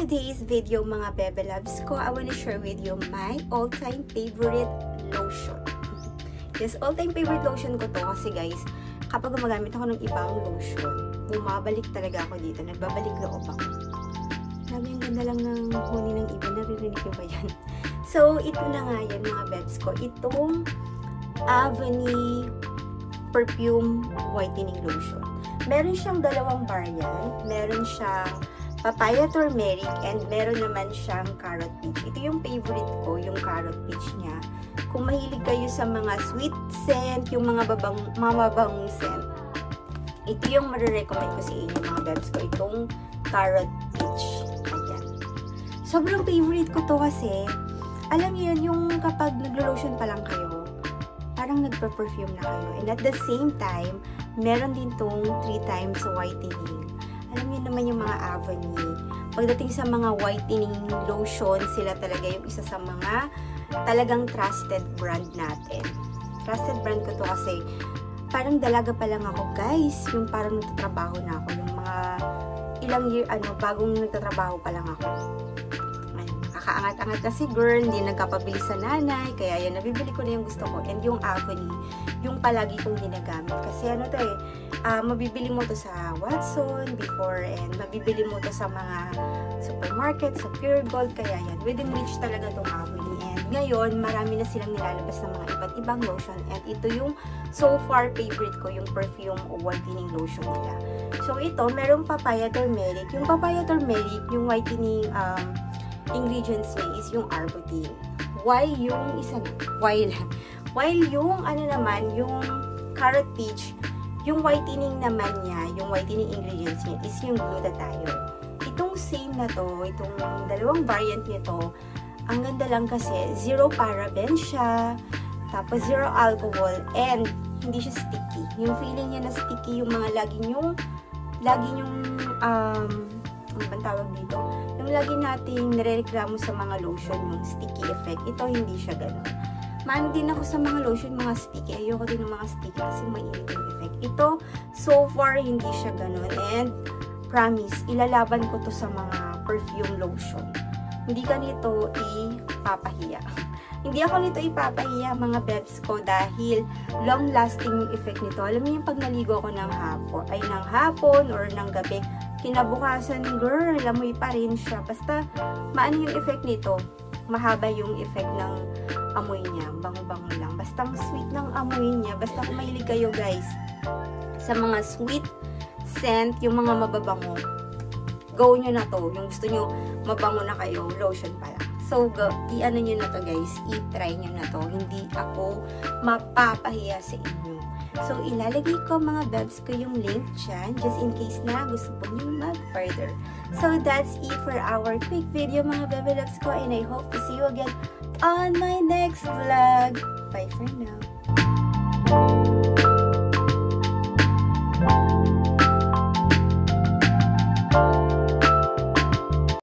today's video, mga Bebe Loves ko, I want to share with you my all-time favorite lotion. Yes, all-time favorite lotion ko to kasi guys, kapag gumagamit ako ng ibang lotion, bumabalik talaga ako dito. Nagbabalik loob ako. Sabi, ang ganda lang ng huni ng iba. Naririnig ko ba yan? So, ito na nga yan mga bebs ko. Itong Avani Perfume Whitening Lotion. Meron siyang dalawang variant. Meron siyang papaya turmeric and meron naman siyang carrot peach. Ito yung favorite ko, yung carrot peach niya. Kung mahilig kayo sa mga sweet scent, yung mga mababangong scent, ito yung marirecommend ko sa inyo mga bebs ko, itong carrot peach. Ayan. Sobrang favorite ko to kasi, alam niyo yun, yung kapag naglo-lotion pa lang kayo, parang nagpa-perfume na kayo. And at the same time, meron din tong 3 times whitening. Alam niyo naman yung mga Avani. Pagdating sa mga whitening lotion, sila talaga yung isa sa mga talagang trusted brand natin. Trusted brand ko to kasi parang dalaga pa lang ako, guys. Yung parang nagtatrabaho na ako. Yung mga ilang year, bagong nagtatrabaho pa lang ako. Kakaangat-angat kasi girl, hindi nagkapabili sa nanay. Kaya yan, nabibili ko na yung gusto ko. And yung Avani, yung palagi kong ginagamit. Kasi ano to mabibili mo to sa Watson before and mabibili mo to sa mga supermarket, sa Pure Gold. Kaya yan, within reach talaga tong Avani. And ngayon, marami na silang nilalabas ng mga iba't ibang lotion. And ito yung so far favorite ko, yung perfume whitening lotion nila. So ito, merong papaya turmeric. Yung papaya turmeric, yung whitening ingredients niya is yung Arbutin. While yung isa na, while yung naman, yung carrot peach, yung whitening naman niya, yung whitening ingredients niya is yung glutathione. Itong same na to, itong dalawang variant nito, ang ganda lang kasi zero paraben siya, tapos zero alcohol, and hindi siya sticky. Yung feeling niya na sticky, yung mga lagi yung ano bang tawag dito? Yung lagi nating nirereklamo sa mga lotion, yung sticky effect. Ito, hindi siya ganun. Maano din ako sa mga lotion, mga sticky. Ayoko din ng mga sticky kasi mainit yung effect. Ito, so far, hindi siya ganun. And, promise, ilalaban ko to sa mga perfume lotion. Hindi ka nito ipapahiya. Hindi ako nito ipapahiya, mga bebs ko, dahil long-lasting yung effect nito. Alam mo yung pag naligo ako ng hapon or ng gabi, kinabukasan, girl, amoy pa rin siya. Basta, maano yung effect nito? Mahaba yung effect ng amoy niya. Bango-bango lang. Basta ang sweet ng amoy niya. Basta kung mahilig kayo, guys, sa mga sweet scent, yung mga mababango, go nyo na to. Yung gusto nyo, mabango na kayo, lotion pala. So, i-ano nyo na to, guys. I-try nyo na to. Hindi ako mapapahiya sa inyo. So, ilalagay ko mga bebs ko yung link dyan, just in case na gusto po nyo mag-further. So, that's it for our quick video, mga bebe loves ko, and I hope to see you again on my next vlog. Bye for now.